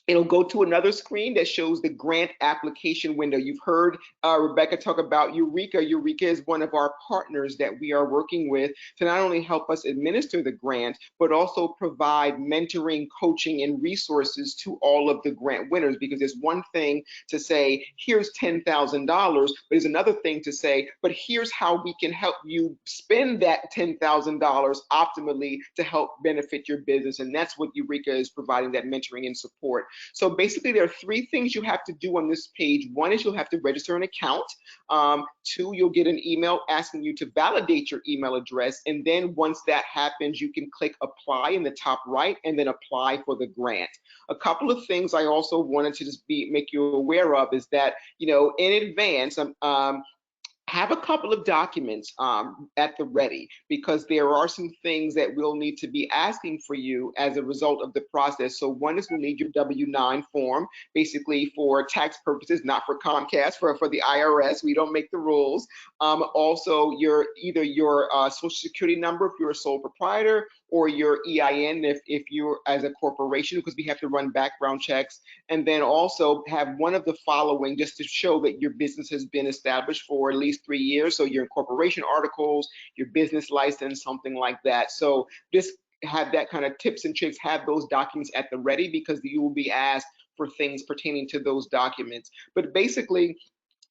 It'll go to another screen that shows the grant application window. You've heard Rebecca talk about Eureka. Eureka is one of our partners that we are working with to not only help us administer the grant, but also provide mentoring, coaching, and resources to all of the grant winners. Because there's one thing to say, here's $10,000, but there's another thing to say, but here's how we can help you spend that $10,000 optimally to help benefit your business. And that's what Eureka is providing, that mentoring and support. So basically, there are three things you have to do on this page. One is you'll have to register an account. Two, you'll get an email asking you to validate your email address. And then once that happens, you can click apply in the top right and then apply for the grant. A couple of things I also wanted to just make you aware of is that, in advance, have a couple of documents at the ready, because there are some things that we'll need to be asking for you as a result of the process. So one is we'll need your W-9 form, basically for tax purposes, not for Comcast, for the IRS. We don't make the rules. Also, either your social security number if you're a sole proprietor, or your EIN if you're as a corporation, because we have to run background checks. And then also have one of the following just to show that your business has been established for at least 3 years. So your incorporation articles, your business license, something like that. So just have that kind of tips and tricks, have those documents at the ready, because you will be asked for things pertaining to those documents. But basically,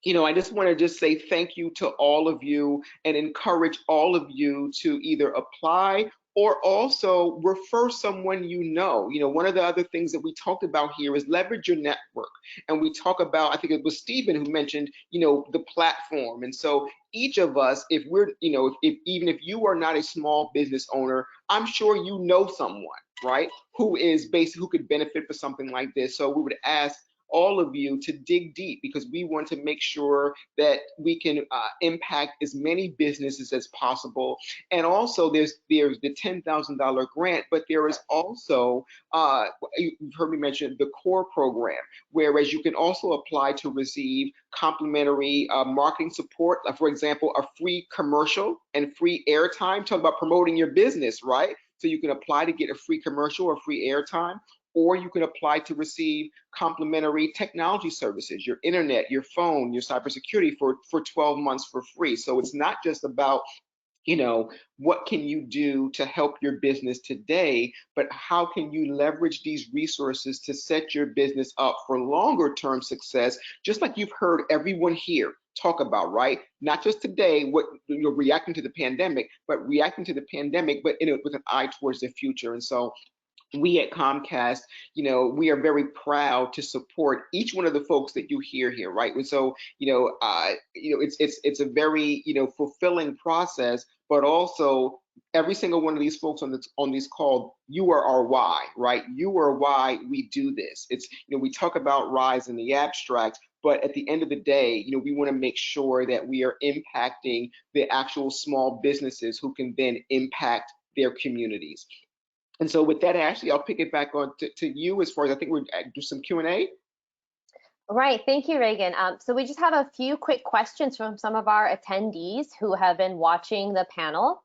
I just want to say thank you to all of you and encourage all of you to either apply or also refer someone you know. One of the other things that we talked about here is leverage your network. And we talk about, I think it was Stephen who mentioned, the platform. And so each of us, if we're, even if you are not a small business owner, I'm sure you know someone, right, who could benefit for something like this. So we would ask all of you to dig deep, because we want to make sure that we can impact as many businesses as possible. And also there's the $10,000 grant, but there is also, you've heard me mention the core program, whereas you can also apply to receive complimentary marketing support, like for example, a free commercial and free airtime. Talk about promoting your business, right? So you can apply to get a free commercial or free airtime, or you can apply to receive complimentary technology services, your internet, your phone, your cybersecurity for 12 months for free. So it's not just about, what can you do to help your business today, but how can you leverage these resources to set your business up for longer term success, just like you've heard everyone here talk about, right? Not just today, what you're reacting to the pandemic, but reacting to the pandemic, but with an eye towards the future. And so we at Comcast, we are very proud to support each one of the folks that you hear here, right? And so, it's a very, fulfilling process, but also every single one of these folks on this call, you are our why, right? You are why we do this. It's, we talk about RISE in the abstract, but at the end of the day, we want to make sure that we are impacting the actual small businesses who can then impact their communities. And so with that, Ashley, I'll pick it back on to you as far as I think we're do some Q&A. Right, thank you, Reagan. So we just have a few quick questions from some of our attendees who have been watching the panel.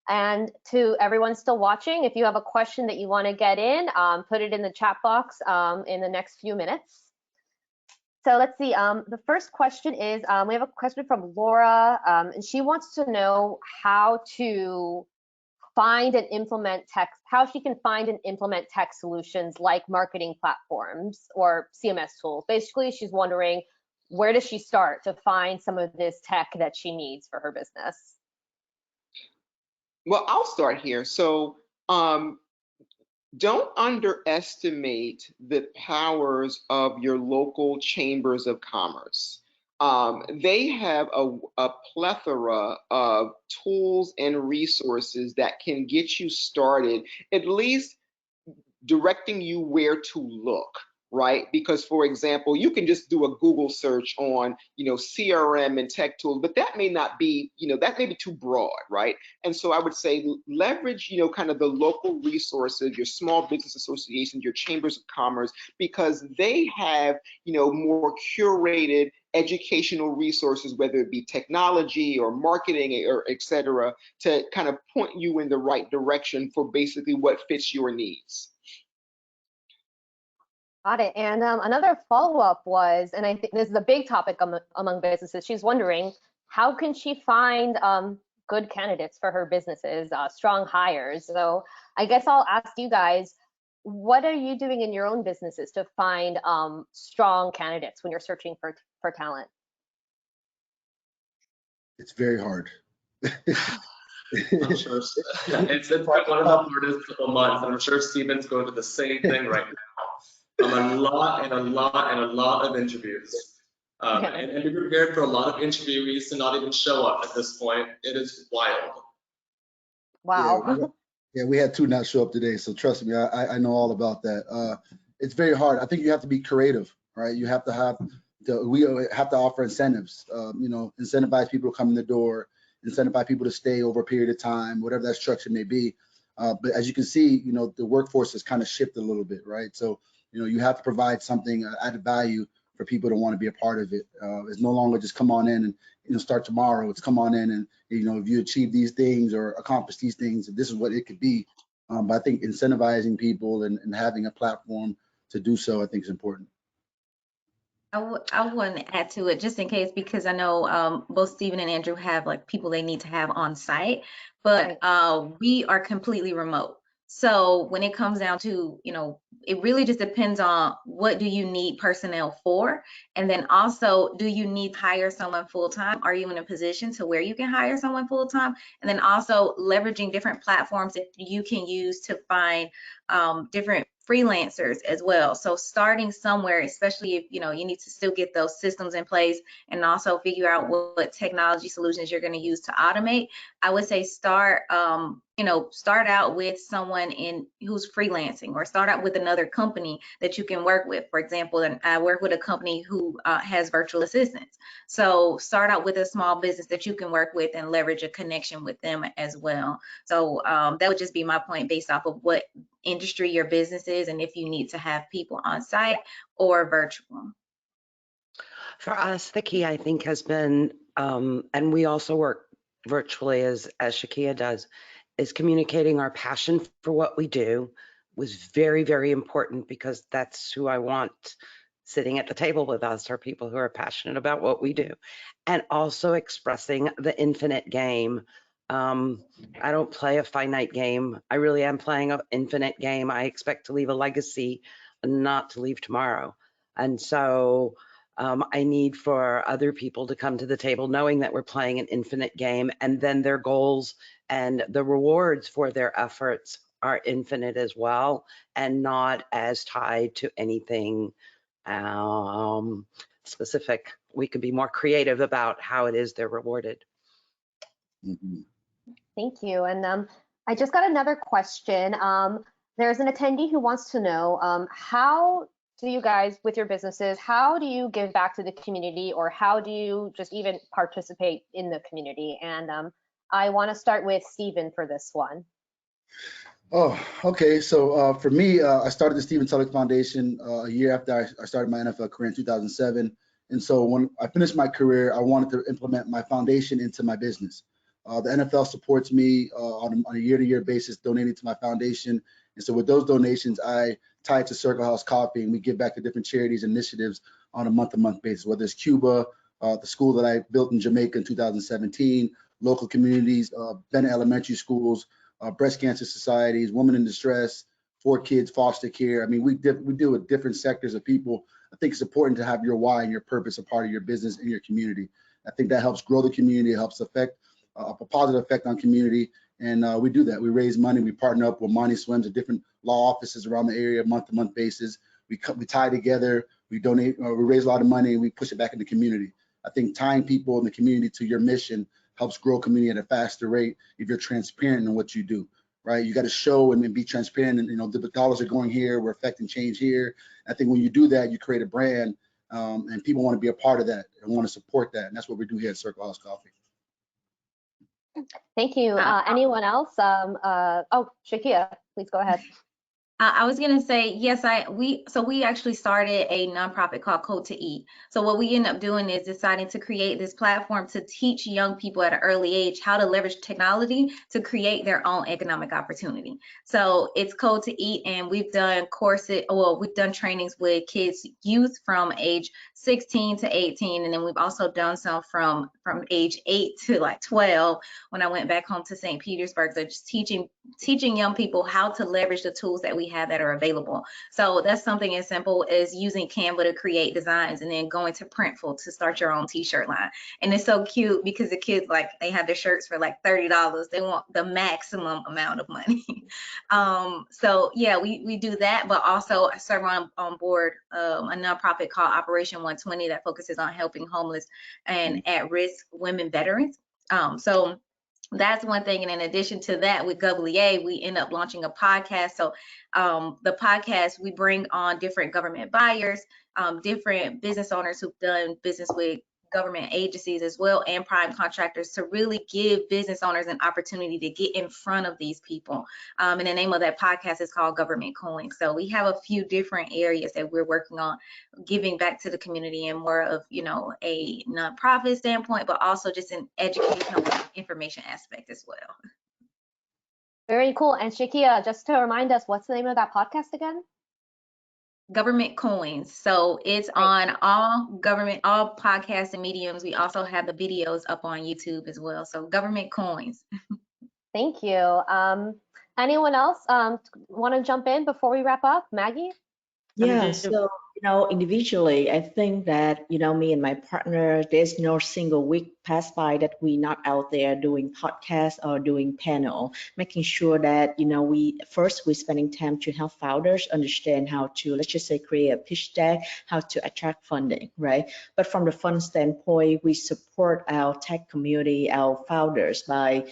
And to everyone still watching, if you have a question that you want to get in, put it in the chat box in the next few minutes. So let's see, the first question is, we have a question from Laura, and she wants to know how to find and implement tech, how she can find and implement tech solutions like marketing platforms or CMS tools. Basically, she's wondering, where does she start to find some of this tech that she needs for her business? Well, I'll start here. So don't underestimate the powers of your local chambers of commerce. They have a plethora of tools and resources that can get you started, at least directing you where to look, right? Because, for example, you can just do a Google search on, CRM and tech tools, but that may not be, that may be too broad, right? And so I would say leverage, kind of the local resources, your small business associations, your chambers of commerce, because they have, more curated educational resources, whether it be technology or marketing or et cetera, to kind of point you in the right direction for basically what fits your needs. Got it. And another follow-up was, and I think this is a big topic among businesses, she's wondering, how can she find good candidates for her businesses, strong hires? So I guess I'll ask you guys, what are you doing in your own businesses to find strong candidates when you're searching for talent? It's very hard. I'm sure it's been one of the hardest couple months, and I'm sure Steven's going to the same thing right now. A lot of interviews. And be prepared for a lot of interviewees to not even show up at this point. It is wild. Wow. Yeah, we had 2 not show up today, so trust me, I know all about that. It's very hard. I think you have to be creative, right? You have to have we have to offer incentives, incentivize people to come in the door, incentivize people to stay over a period of time, whatever that structure may be. But as you can see, the workforce has kind of shifted a little bit, right? So, you have to provide something added value for people to want to be a part of it. It's no longer just come on in and start tomorrow. It's come on in and, if you achieve these things or accomplish these things, this is what it could be. But I think incentivizing people and having a platform to do so, I think is important. I want to add to it just in case, because I know both Stephen and Andrew have like people they need to have on site, but we are completely remote. So when it comes down to, it really just depends on what do you need personnel for? And then also, do you need to hire someone full-time? Are you in a position to where you can hire someone full-time? And then also leveraging different platforms that you can use to find different freelancers as well. So starting somewhere, especially if you need to still get those systems in place and also figure out what technology solutions you're going to use to automate, I would say start start out with someone who's freelancing, or start out with another company that you can work with. For example, and I work with a company who has virtual assistants. So start out with a small business that you can work with and leverage a connection with them as well. So that would just be my point based off of what industry your business is and if you need to have people on site or virtual. For us, the key, I think, has been, and we also work virtually as Shakia does, is communicating our passion for what we do was very, very important, because that's who I want sitting at the table with us, are people who are passionate about what we do. And also expressing the infinite game. I don't play a finite game. I really am playing an infinite game. I expect to leave a legacy, not to leave tomorrow. And so I need for other people to come to the table knowing that we're playing an infinite game, and then their goals and the rewards for their efforts are infinite as well, and not as tied to anything specific. We can be more creative about how it is they're rewarded. Mm-hmm. Thank you. And I just got another question. There's an attendee who wants to know, how do you guys, with your businesses, how do you give back to the community, or how do you just even participate in the community? And I want to start with Stephen for this one. Oh, okay. So for me, I started the Stephen Tulloch Foundation a year after I started my NFL career in 2007. And so when I finished my career, I wanted to implement my foundation into my business. The NFL supports me on a year-to-year basis, donating to my foundation. And so with those donations, I tie it to Circle House Coffee, and we give back to different charities and initiatives on a month-to-month basis, whether it's Cuba, the school that I built in Jamaica in 2017, local communities, Bennett Elementary Schools, breast cancer societies, women in distress, 4Kids, foster care. I mean, we deal with different sectors of people. I think it's important to have your why and your purpose a part of your business and your community. I think that helps grow the community. It helps affect a positive effect on community. And we do that. We raise money. We partner up with Money Swims at different law offices around the area, month-to-month basis. We tie together. We donate. We raise a lot of money, and we push it back in the community. I think tying people in the community to your mission helps grow community at a faster rate if you're transparent in what you do, right? You got to show and be transparent, and the dollars are going here, we're affecting change here. I think when you do that, you create a brand, and people want to be a part of that and want to support that, and that's what we do here at Circle House Coffee. Thank you. Anyone else? Oh, Shakia, please go ahead. I was gonna say, yes, we actually started a nonprofit called Code to Eat. So what we end up doing is deciding to create this platform to teach young people at an early age how to leverage technology to create their own economic opportunity. So it's Code to Eat, and we've done courses, we've done trainings with kids, youth from age 16 to 18, and then we've also done some from age 8 to like 12 when I went back home to St. Petersburg. So just teaching young people how to leverage the tools that we have that are available. So that's something as simple as using Canva to create designs, and then going to Printful to start your own t-shirt line. And it's so cute because the kids, like, they have their shirts for like $30. They want the maximum amount of money. So yeah, we do that, but also I serve on board a nonprofit called Operation 120 that focuses on helping homeless and at-risk women veterans. So that's one thing. And in addition to that, with GovLEA, we end up launching a podcast. So the podcast, we bring on different government buyers, different business owners who've done business with government agencies as well, and prime contractors, to really give business owners an opportunity to get in front of these people. And the name of that podcast is called Government Coins. So we have a few different areas that we're working on giving back to the community in more of, a nonprofit standpoint, but also just an educational information aspect as well. Very cool. And Shakia, just to remind us, what's the name of that podcast again? Government Coins. So it's on all podcasts and mediums. We also have the videos up on YouTube as well. So Government Coins. Thank you. Anyone else want to jump in before we wrap up? Maggie? Yeah, so Individually, I think that, me and my partner, there's no single week pass by that we not out there doing podcasts or doing panel, making sure that, we spending time to help founders understand how to, let's just say, create a pitch deck, how to attract funding, right? But from the fund standpoint, we support our tech community, our founders by,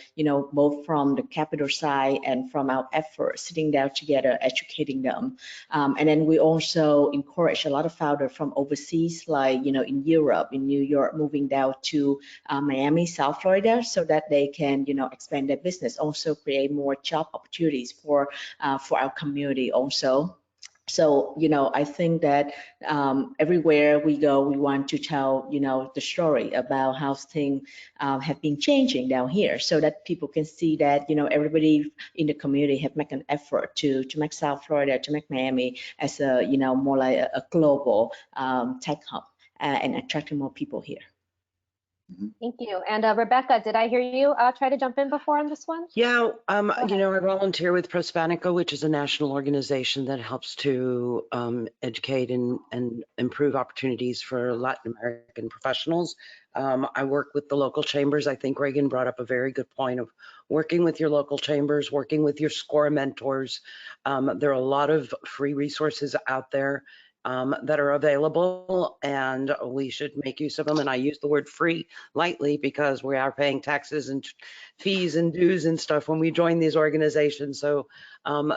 both from the capital side and from our efforts, sitting down together, educating them. And then we also encourage a lot of founders from overseas, like, in Europe, in New York, moving down to Miami, South Florida, so that they can, expand their business, also create more job opportunities for our community also. So, I think that everywhere we go, we want to tell, the story about how things have been changing down here, so that people can see that, everybody in the community have made an effort to make South Florida, to make Miami as a, more like a global tech hub and attracting more people here. Thank you. And Rebecca, did I hear you try to jump in before on this one? Yeah, I volunteer with Prospanica, which is a national organization that helps to educate and improve opportunities for Latin American professionals. I work with the local chambers. I think Reagan brought up a very good point of working with your local chambers, working with your SCORE mentors. There are a lot of free resources out there that are available, and we should make use of them. And I use the word free lightly because we are paying taxes and fees and dues and stuff when we join these organizations. So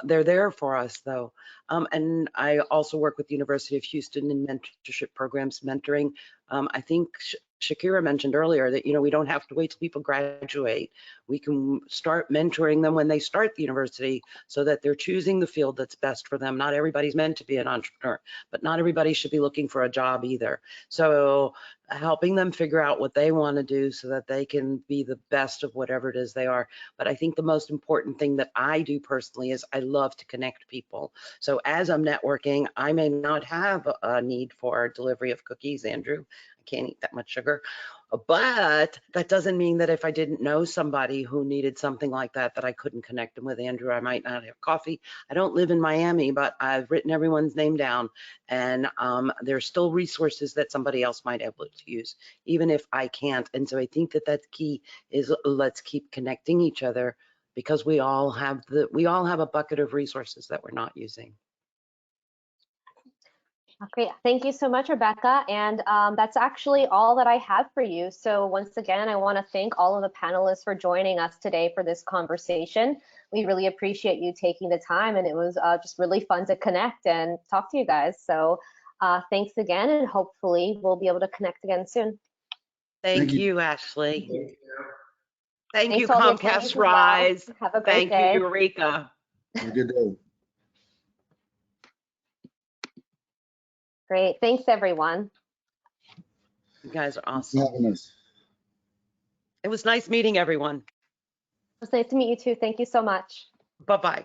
they're there for us, though. And I also work with the University of Houston in mentorship programs, mentoring. I think Shakira mentioned earlier that, we don't have to wait till people graduate. We can start mentoring them when they start the university so that they're choosing the field that's best for them. Not everybody's meant to be an entrepreneur, but not everybody should be looking for a job either. So helping them figure out what they want to do so that they can be the best of whatever it is they are. But I think the most important thing that I do personally is I love to connect people. So as I'm networking, I may not have a need for delivery of cookies, Andrew. I can't eat that much sugar. But that doesn't mean that if I didn't know somebody who needed something like that, that I couldn't connect them with Andrew. I might not have coffee. I don't live in Miami, but I've written everyone's name down, and there's still resources that somebody else might be able to use, even if I can't. And so I think that that's key, is let's keep connecting each other, because we all have a bucket of resources that we're not using. Great. Thank you so much, Rebecca. And that's actually all that I have for you. So once again, I want to thank all of the panelists for joining us today for this conversation. We really appreciate you taking the time, and it was just really fun to connect and talk to you guys. So thanks again, and hopefully we'll be able to connect again soon. Thank you, Ashley. Thank you, Thanks Comcast RISE. Well. Have a great day. Thank you, Eureka. Have a good day. Great. Thanks, everyone. You guys are Thanks for awesome. having us. It was nice meeting everyone. It was nice to meet you too. Thank you so much. Bye-bye.